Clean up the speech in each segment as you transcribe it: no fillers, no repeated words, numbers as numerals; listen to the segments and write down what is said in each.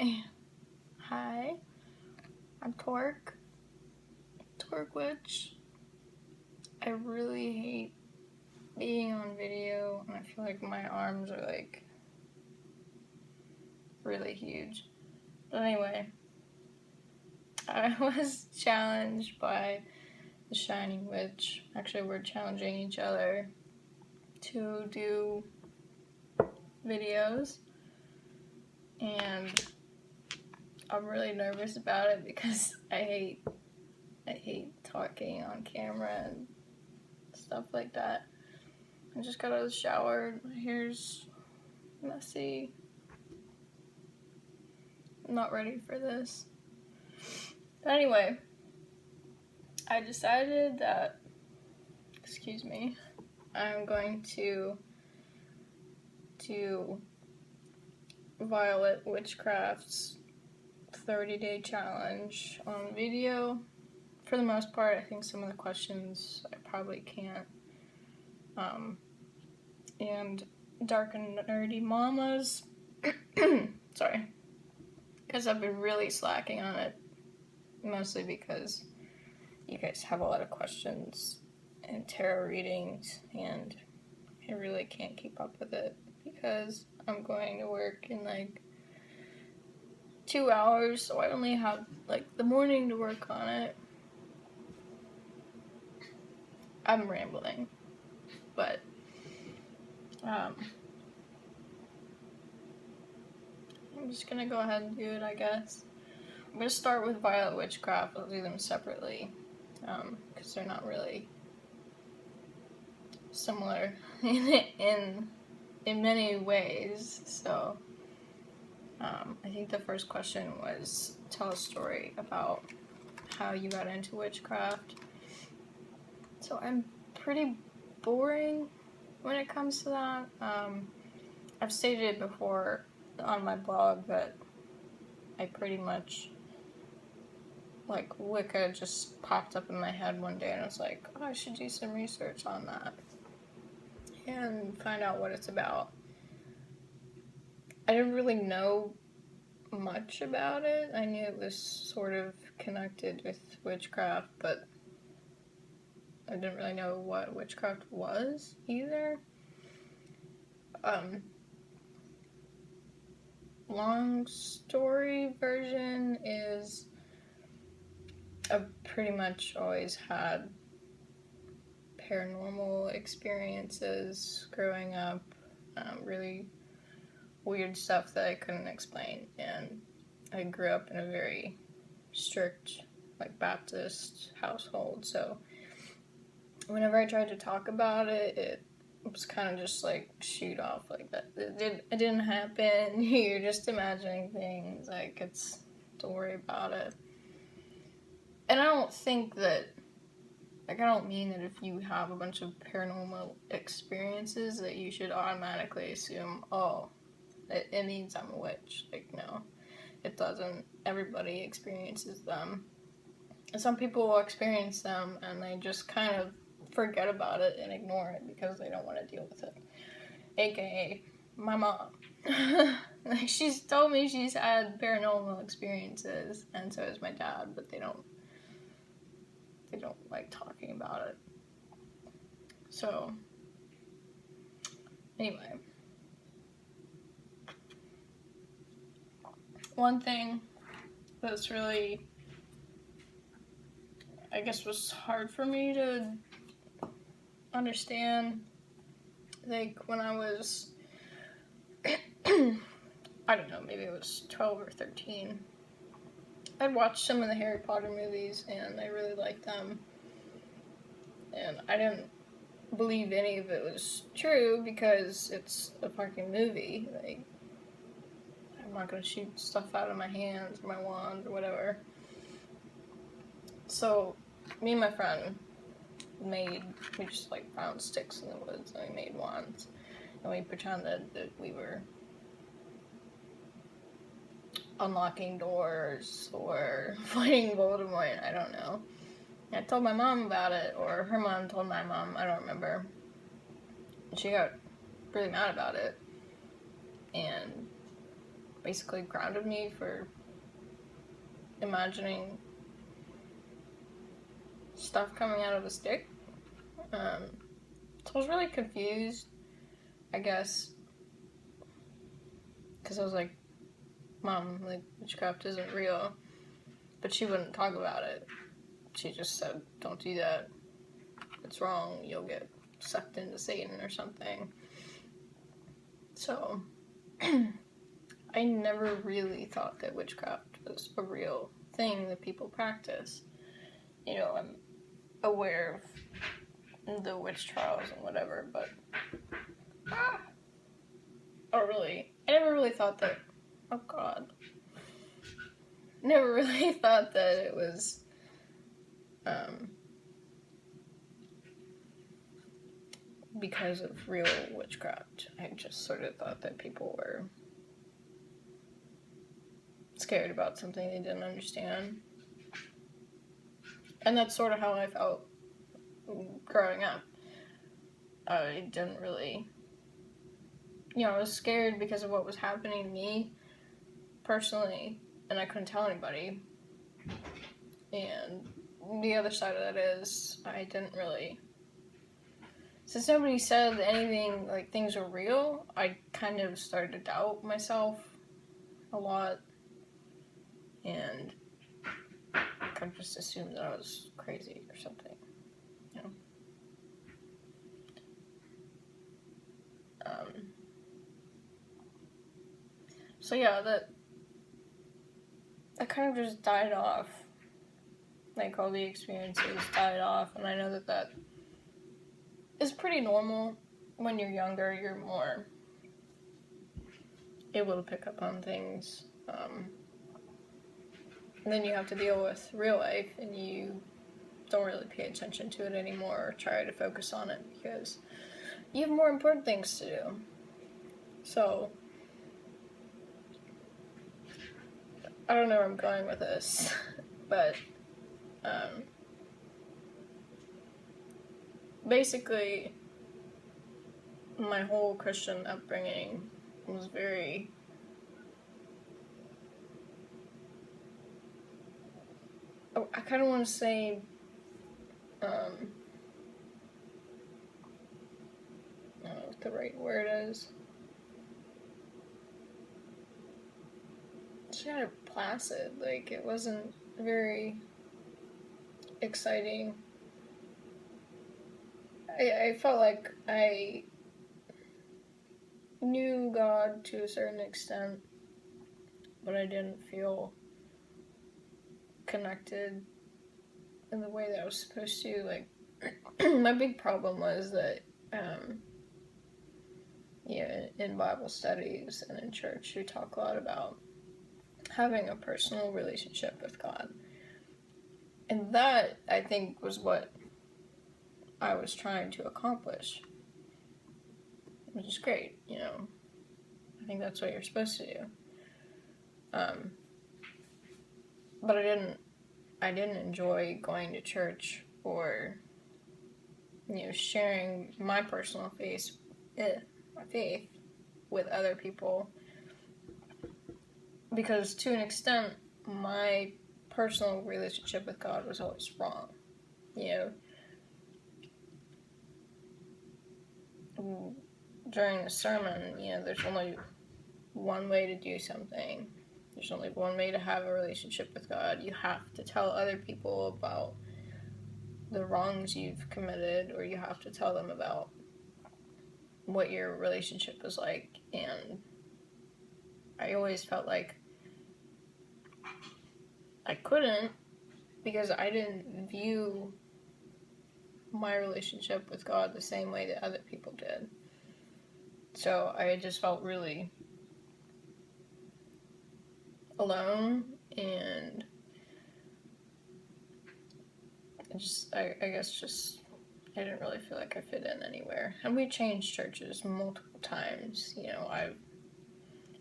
Okay. Hi. I'm Torque Witch. I really hate being on video, and I feel like my arms are like really huge. But anyway, I was challenged by the Shining Witch. Actually, we're challenging each other to do videos, and I'm really nervous about it because I hate talking on camera and stuff like that. I just got out of the shower. My hair's messy. I'm not ready for this. But anyway, I decided that, I'm going to do Violet Witchcraft's 30-day challenge on video. For the most part, I think some of the questions I probably can't. And Dark and Nerdy Mamas. Sorry. Because I've been really slacking on it. Mostly because you guys have a lot of questions and tarot readings, and I really can't keep up with it because I'm going to work in like 2 hours, so I only have like the morning to work on it. I'm rambling, but I'm just gonna go ahead and do it, I guess. I'm gonna start with Violet Witchcraft. I'll do them separately because they're not really similar in many ways. So I think the first question was tell a story about how you got into witchcraft. So I'm pretty boring when it comes to that. I've stated before on my blog that I pretty much, like, Wicca just popped up in my head one day, and I was like, oh, I should do some research on that and find out what it's about. I didn't really know much about it. I knew it was sort of connected with witchcraft, but I didn't really know what witchcraft was either. Long story version is I've pretty much always had paranormal experiences growing up, really weird stuff that I couldn't explain, and I grew up in a very strict, like, Baptist household, so whenever I tried to talk about it, it was kind of just like shoot off like that. It didn't happen. You're just imagining things. Like, don't worry about it. And I don't think that, like, I don't mean that if you have a bunch of paranormal experiences that you should automatically assume, oh, it means I'm a witch. Like, no, it doesn't. Everybody experiences them. And some people will experience them and they just kind of forget about it and ignore it because they don't want to deal with it. AKA my mom. Like, she's told me she's had paranormal experiences, and so has my dad, but they don't like talking about it. So anyway, one thing that's really, I guess, was hard for me to understand, like, when I was I don't know, maybe it was 12 or 13. I'd watched some of the Harry Potter movies, and I really liked them. And I didn't believe any of it was true, because it's a fucking movie. Like, I'm not gonna shoot stuff out of my hands, or my wand, or whatever. So, me and my friend we just, like, found sticks in the woods, and we made wands. And we pretended that we were unlocking doors or fighting Voldemort, I don't know. I told my mom about it, or her mom told my mom, I don't remember. And she got really mad about it. And basically grounded me for imagining stuff coming out of a stick. So I was really confused, I guess, because I was like, Mom, like, witchcraft isn't real. But she wouldn't talk about it. She just said, don't do that. It's wrong. You'll get sucked into Satan or something. So, I never really thought that witchcraft was a real thing that people practice. You know, I'm aware of the witch trials and whatever, but I never really thought that, oh God. Never really thought that it was, because of real witchcraft. I just sort of thought that people were scared about something they didn't understand. And that's sort of how I felt growing up. I didn't really, I was scared because of what was happening to me personally, and I couldn't tell anybody. And the other side of that is, I didn't really, since nobody said anything like things were real, I kind of started to doubt myself a lot, and I kind of just assumed that I was crazy or something, you know. So yeah, that kind of just died off. Like, all the experiences died off, and I know that is pretty normal. When you're younger, you're more able to pick up on things. And then you have to deal with real life, and you don't really pay attention to it anymore or try to focus on it because you have more important things to do. So, I don't know where I'm going with this, but basically, my whole Christian upbringing was very I kind of want to say I don't know what the right word is. It's kind of placid. Like, it wasn't very exciting. I felt like I knew God to a certain extent, but I didn't feel connected in the way that I was supposed to. Like, my big problem was that, in Bible studies and in church, we talk a lot about having a personal relationship with God. And that, I think, was what I was trying to accomplish. Which is great, I think that's what you're supposed to do. But I didn't enjoy going to church or, sharing my personal faith with other people. Because to an extent, my personal relationship with God was always wrong, During the sermon, there's only one way to do something. There's only one way to have a relationship with God. You have to tell other people about the wrongs you've committed, or you have to tell them about what your relationship is like. And I always felt like I couldn't, because I didn't view my relationship with God the same way that other people did. So I just felt really alone, and I guess I didn't really feel like I fit in anywhere. And we changed churches multiple times. I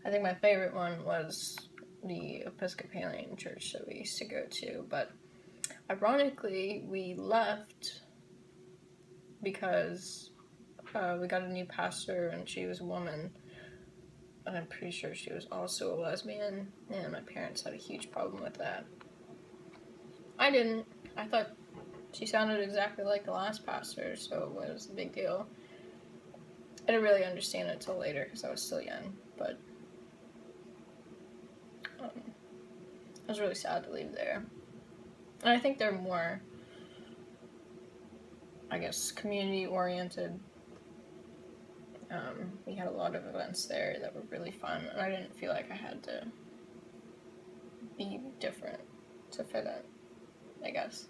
think my favorite one was the Episcopalian church that we used to go to, but ironically, we left because we got a new pastor, and she was a woman, I'm pretty sure she was also a lesbian, and my parents had a huge problem with that. I didn't. I thought she sounded exactly like the last pastor, so it was a big deal. I didn't really understand it until later because I was still young, but I was really sad to leave there. And I think they're more, I guess, community-oriented. We had a lot of events there that were really fun, and I didn't feel like I had to be different to fit in, I guess.